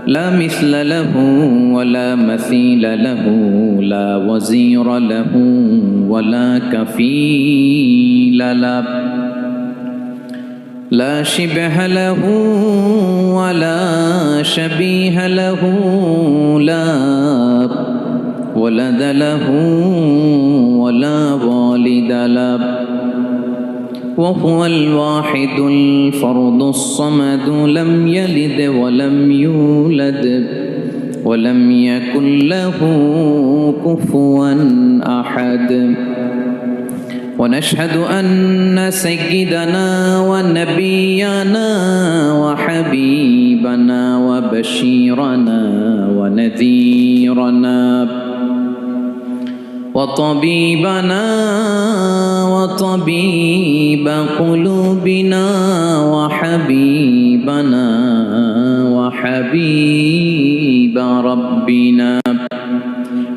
لا مثل له ولا مثيل له لا وزير له ولا كفيل له لا شبه له ولا شبيه له لا ولد له ولا والد له وهو الواحد الفرد الصمد لم يلد ولم يولد ولم يكن له كفوا أحد ونشهد أن سيدنا ونبينا وحبيبنا وبشيرنا ونذيرنا وطبيبنا وطبيب قلوبنا وحبيبنا وحبيب ربنا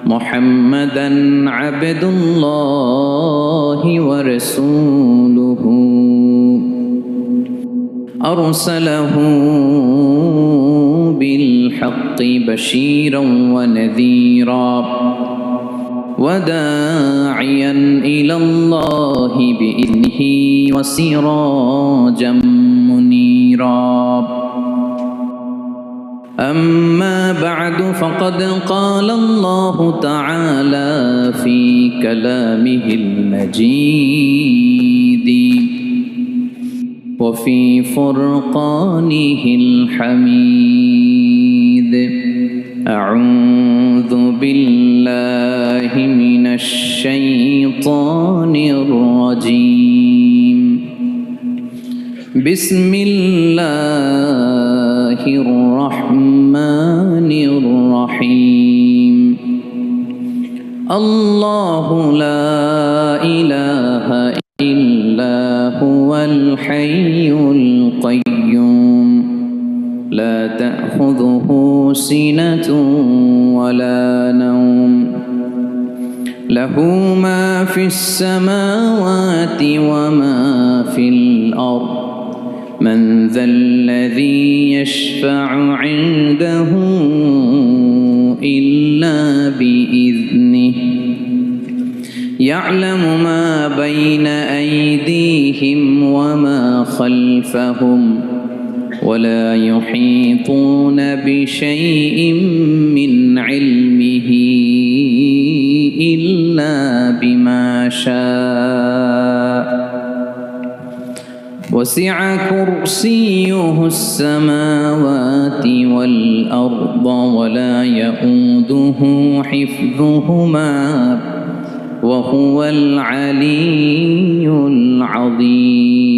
محمدا عبد الله ورسوله أرسله بالحق بشيرا ونذيرا وداعيا إلى الله بإذنه وسراجا منيرا أما بعد فقد قال الله تعالى في كلامه المجيد وفي فرقانه الحميد أعوذ بالله من الشيطان الرجيم بسم الله الرحمن الرحيم الله لا إله إلا هو الحي القيوم لا تأخذه سنة ولا نوم له ما في السماوات وما في الأرض من ذا الذي يشفع عنده إلا بإذنه يعلم ما بين أيديهم وما خلفهم ولا يحيطون بشيء من علمه إلا بما شاء وسع كرسيه السماوات والأرض ولا يؤوده حفظهما وهو العلي العظيم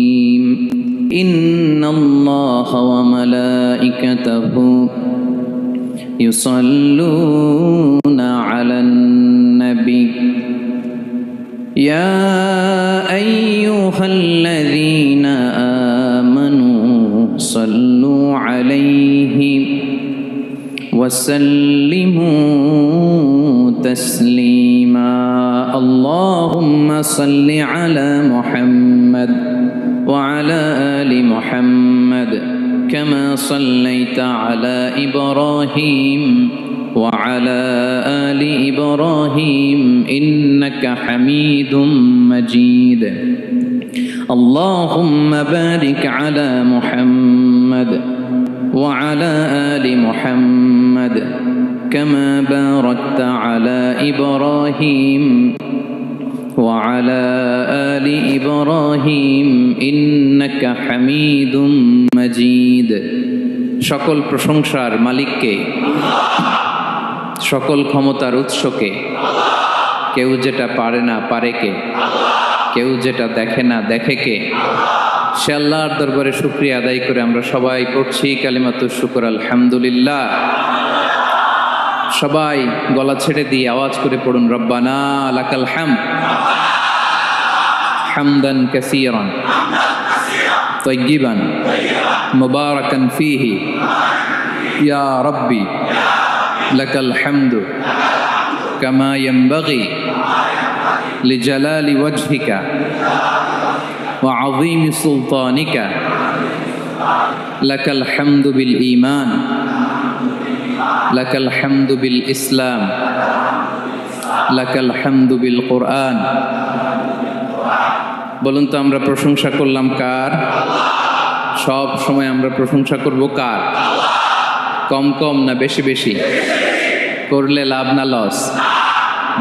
إن الله وملائكته يصلون على النبي يا أيها الذين آمنوا صلوا عليه وسلموا تسليما اللهم صل على محمد وعلى آل محمد كما صليت على إبراهيم وعلى آل إبراهيم إنك حميد مجيد اللهم بارك على محمد وعلى آل محمد كما باركت على إبراهيم وعلى آل إبراهيم إنك حميد مجيد সকল প্রশংসার মালিককে সকল ক্ষমতার উৎসকে কেউ যেটা পারে না পারে কে কেউ যেটা দেখে না দেখে কে সে আল্লাহর দরবারে শুকরিয়া আদায় করে আমরা সবাই পড়ছি কালিমাতুশ শুকর আলহামদুলিল্লাহ সবাই গলা ছেড়ে দিয়ে আওয়াজ করে পড়ুন রব্বানা লাকাল হামদ হামদান কাসীরান তাইয়িবান মুবারাকান ফীহি ইয়া রাব্বি লাকাল হামদু কামা ইয়ানবাগি লিজালালি ওয়াজহিকা ওয়া আযীমি সুলতানিকা লাকাল হামদু বিল ঈমান লাকাল হামদু বিল ইসলাম, লাকাল হামদু বিল কোরআন। বলুন তো আমরা প্রশংসা করলাম কার? সব সময় আমরা প্রশংসা করব কার? কম কম না বেশি বেশি? করলে লাভ না লস?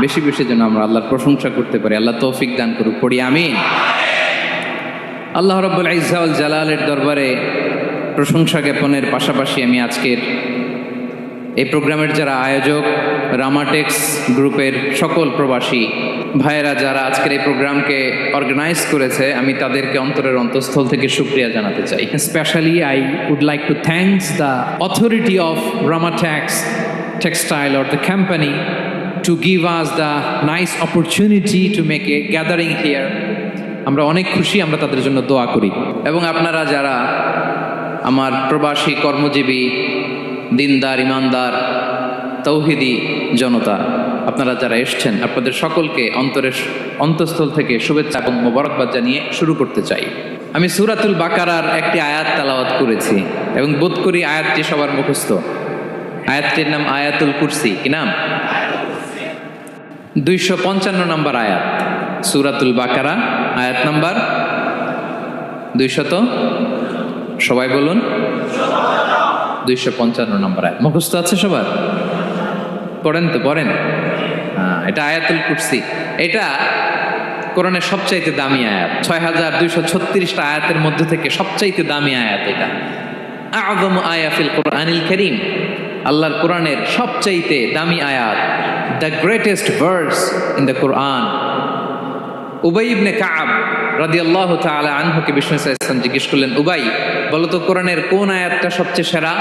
বেশি বেশি যেন আমরা আল্লাহর প্রশংসা করতে পারি। আল্লাহ তৌফিক দান করুক, পড়ি আমিন। আল্লাহ রাব্বুল ইজ্জা ওয়াল জালালের দরবারে প্রশংসা জ্ঞাপনের পাশাপাশি আমি আজকের এই প্রোগ্রামের যারা আয়োজক, রামাটেক্স গ্রুপের সকল প্রবাসী ভাইয়েরা যারা আজকের এই প্রোগ্রামকে অর্গানাইজ করেছে, আমি তাদেরকে অন্তরের অন্তঃস্থল থেকে শুকরিয়া জানাতে চাই। Specially I would like to thanks the authority of Ramatex Textile or the company to give us the nice opportunity to make a gathering here. আমরা অনেক খুশি, আমরা তাদের জন্য দোয়া করি। এবং আপনারা যারা আমার প্রবাসী কর্মজীবী দিনদার ইমানদার তৌহিদি জনতা, আপনারা যারা এসছেন, আপনাদের সকলকে অন্তরের অন্তঃস্থল থেকে শুভেচ্ছা এবং মোবারকবাদ জানিয়ে শুরু করতে চাই। আমি সূরাতুল বাকারার একটি আয়াত তেলাওয়াত করেছি এবং বোধ করি আয়াতটি সবার মুখস্থ। আয়াতটির নাম আয়াতুল কুরসি। কি নাম? 255 নম্বর আয়াত, সূরাতুল বাকারা, আয়াত নাম্বার 200। সবাই বলুন 255 নম্বর আয়াত। মুখস্থ আছে সবার? পড়েন তো, পড়েন। এটা আয়াতুল কুরসি। এটা কোরআনের সবচাইতে দামি আয়াত। 6236টা আয়াতের মধ্যে থেকে সবচাইতে দামি আয়াত এটা। আযমু আয়া ফিল কোরআনিল কারীম, আল্লাহর কোরআনের সবচাইতে দামি আয়াত, the greatest verse in the Quran. Ubayy ibn Kab রাদিয়াল্লাহু তাআলা আনহুকে বিষ্ণু সাল্লাল্লাহু আলাইহি ওয়াসাল্লাম জিজ্ঞেস করলেন, উবাই বলো তো কোরআনের কোন আয়াতটা সবচেয়ে সেরা?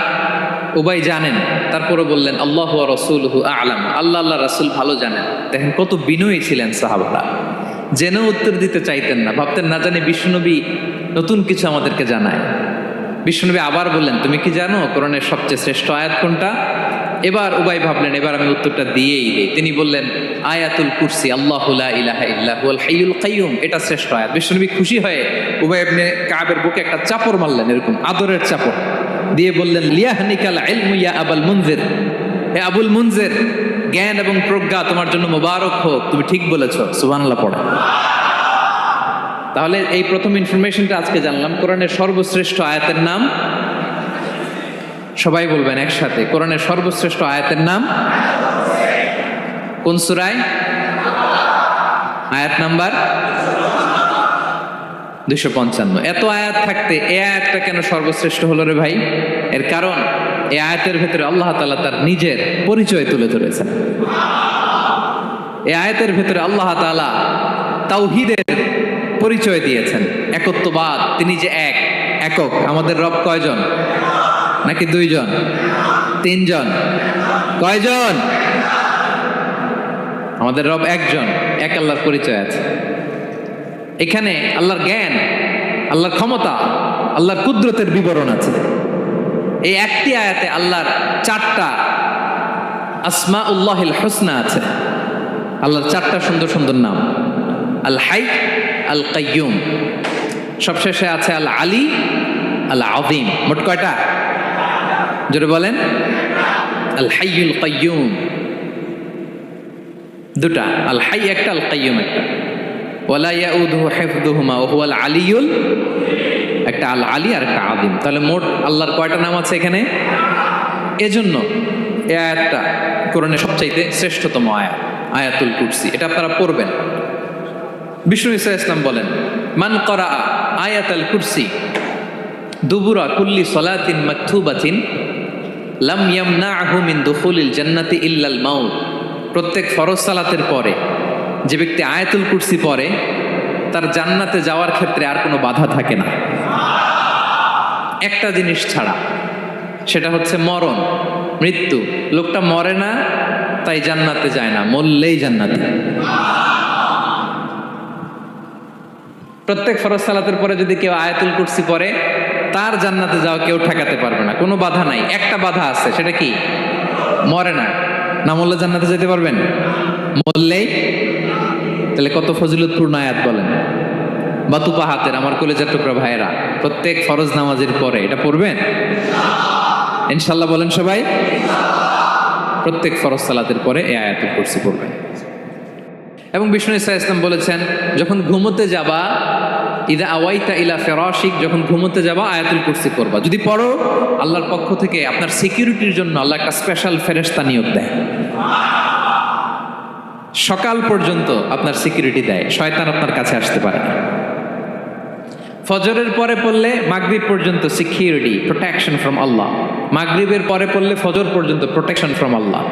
উবাই জানেন, তারপরে বললেন আল্লাহু ওয়া রাসূলুহু আ'লাম, আল্লাহ আল্লাহ রাসূল ভালো জানেন। দেখেন কত বিনয়ী ছিলেন সাহাবারা, জেনেও উত্তর দিতে চাইতেন না, ভাবতেন না জানি বিষ্ণুনবী নতুন কিছু আমাদেরকে জানায়। বিষ্ণুনবী আবার বললেন, তুমি কি জানো কোরআনের সবচেয়ে শ্রেষ্ঠ আয়াত কোনটা? এবার উবাই ভাবলেন এবার আমি উত্তরটা দিয়েই দিই। তিনি বললেন আয়াতুল কুরসি, আল্লাহু লা ইলাহা ইল্লা হুয়াল হাইয়ুল কাইয়ুম, এটা শ্রেষ্ঠ আয়াত। বিষ্ণুনবী খুশি হয়ে উবাই ইবনে কাবের বুকে একটা চাপড় মারলেন, এরকম আদরের চাপড় দিয়ে বললেন, লিয়াহনিকাল ইলমু ইয়া আবুল মুনজির, হে আবুল মুনজির, জ্ঞান এবং প্রজ্ঞা তোমার জন্য মোবারক হোক, তুমি ঠিক বলেছো। সুবহানাল্লাহ পড়ে। তাহলে এই প্রথম ইনফরমেশনটা আজকে জানলাম। কোরআনের সর্বশ্রেষ্ঠ আয়াতের নাম, সবাই বলবেন একসাথে, কোরআনের সর্বশ্রেষ্ঠ আয়াতের নাম কোন সূরায়? আয়াত নাম্বার 255। এত আয়াত থাকতে এই আয়াতটা কেন সর্বশ্রেষ্ঠ হলো রে ভাই? এর কারণ এই আয়াতের ভেতরে আল্লাহ তাআলা তার নিজের পরিচয় তুলে ধরেছেন। এই আয়াতের ভেতরে আল্লাহ তাআলা তাওহীদের পরিচয় দিয়েছেন, একত্ববাদ, তিনি যে এক, একক। আমাদের রব কয়জন? নাকি দুইজন, তিনজন? কয়জন? আমাদের রব একজন, এক আল্লাহর পরিচয় আছে। এখানে আল্লাহর জ্ঞান, আল্লাহর ক্ষমতা, আল্লাহর কুদরতের বিবরণ আছে। এই একটি আয়াতে আল্লাহর 4টা আসমাউল্লাহিল হুসনা আছে। আল্লাহর 4টা সুন্দর সুন্দর নাম, আল হাই, আল কাইয়ুম, সবশেষে আছে আল আলী, আল আযীম। মোট কয়টা? জোরে বলেন। আল হাইয়ুল কাইয়ুম দুটা, আল হাই একটা, আল কাইয়ুম একটা। ওয়ালা ইয়াউদুহু হিফযুহুমা ওয়া হুয়াল আলিয়ুল, একটা আল আলী আর একটা আযীম। তাহলে মোট আল্লাহর কয়টা নাম আছে এখানে? এজন্য এই আয়াতটা কোরআনের সবচাইতে শ্রেষ্ঠতম আয়াত, আয়াতুল কুরসি। এটা আপনারা পড়বেন। বিষ্ণু ঈসা ইসলাম বলেন, মান ক্বরাআ আয়াতুল কুরসি দুবুরা কুল্লি সলাতিন মাকতুবাতিন লাম ইয়ামনাহু মিন দুখুলিল জান্নাতি ইল্লাল মাউত। প্রত্যেক ফরজ সালাতের পরে যে ব্যক্তি আয়াতুল কুরসি পড়ে তার জান্নাতে যাওয়ার ক্ষেত্রে আর কোনো বাধা থাকে না, একটা জিনিস ছাড়া, সেটা হচ্ছে মরণ, মৃত্যু। লোকটা মরে না তাই জান্নাতে যায় না, মরলেই জান্নাতে। প্রত্যেক ফরজ সালাতের পরে যদি কেউ আয়াতুল কুরসি পড়ে তার জান্নাতে যাওয়া কেউ ঠেকাতে পারবে না, কোনো বাধা নাই। একটা বাধা আছে, সেটা কি? মরে না, না মরলে জান্নাতে যেতে পারবেন? মরলেই। তাহলে কত ফজিলতপূর্ণ আয়াত বলেন। বাতুপা হাতের আমার কলেজের টুকরা ভাইয়েরা, প্রত্যেক ফরজ নামাজের পরে এটা পড়বেন। ইনশাআল্লাহ বলেন সবাই। প্রত্যেক ফরজ সালাতের পরে এই আয়াতুল কুরসি পড়বেন। এবং বিষ্ণু ইসা ইসলাম বলেছেন, যখন ঘুমোতে যাবা, ইদা আওয়াইতা ইলা ফিরাশিক, যখন ঘুমোতে যাবা আয়াতুল কুরসি পড়বা। যদি পড়ো, আল্লাহর পক্ষ থেকে আপনার সিকিউরিটির জন্য আল্লাহ একটা স্পেশাল ফেরেশতা নিয়োগ দেয়। সকাল পর্যন্ত আপনার সিকিউরিটি দেয়, শয়তান আপনার কাছে আসতে পারে না। ফজরের পরে পড়লে মাগরিব পর্যন্ত সিকিউরিটি, প্রোটেকশন ফ্রম আল্লাহ। মাগরিবের পরে পড়লে ফজর পর্যন্ত প্রোটেকশন ফ্রম আল্লাহ।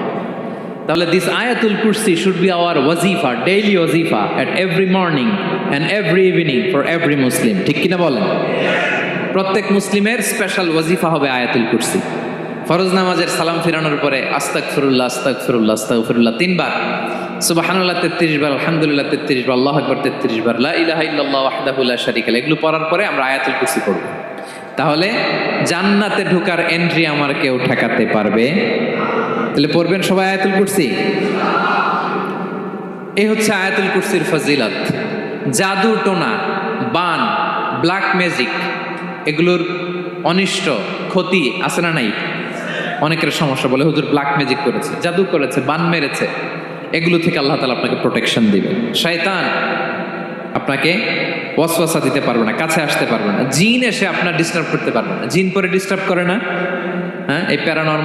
তাহলে দিস আয়াতুল কুরসি শুড বি আওয়ার ওয়াজিফা, ডেইলি ওয়াজিফা at every morning and every evening for every Muslim. ঠিক কিনা বলেন? প্রত্যেক মুসলিমের স্পেশাল ওয়াজিফা হবে আয়াতুল কুরসি। ফরজ নামাজের সালাম ফিরানোর পরে আস্তাগফিরুল্লাহ আস্তাগফিরুল্লাহ আস্তাগফিরুল্লাহ 3 বার, সুবহানাল্লাহ 33 বার, আলহামদুলিল্লাহ 33 বার, আল্লাহু আকবার 33 বার, লা ইলাহা ইল্লাল্লাহ ওয়াহদাহু লা শারীকা লাহু, এগুলো পড়ার পরে আমরা আয়াতুল কুরসি পড়ব। তাহলে জান্নাতে ঢোকার এন্ট্রি আমার কেউ ঠেকাতে পারবে? তাহলে পড়বেন সবাই আয়াতুল কুরসি। এই হচ্ছে আয়াতুল কুরসির ফজিলত। জাদু টোনা, বান, ব্ল্যাক ম্যাজিক, এগুলোর অনিষ্ট ক্ষতি আছে না নাই? অনেকের সমস্যা, বলে হুজুর ব্ল্যাক ম্যাজিক করেছে, জাদু করেছে, বান মেরেছে, এগুলো থেকে আল্লাহ তাআলা আপনাকে প্রোটেকশন দিবে। শয়তান আপনাকে ওয়াসওয়াসা দিতে পারবে না, কাছে আসতে পারবে না। জিন এসে আপনার ডিস্টার্ব করতে পারবে না। জিন পরে ডিস্টার্ব করে না? হ্যাঁ, এই প্যারানর্মাল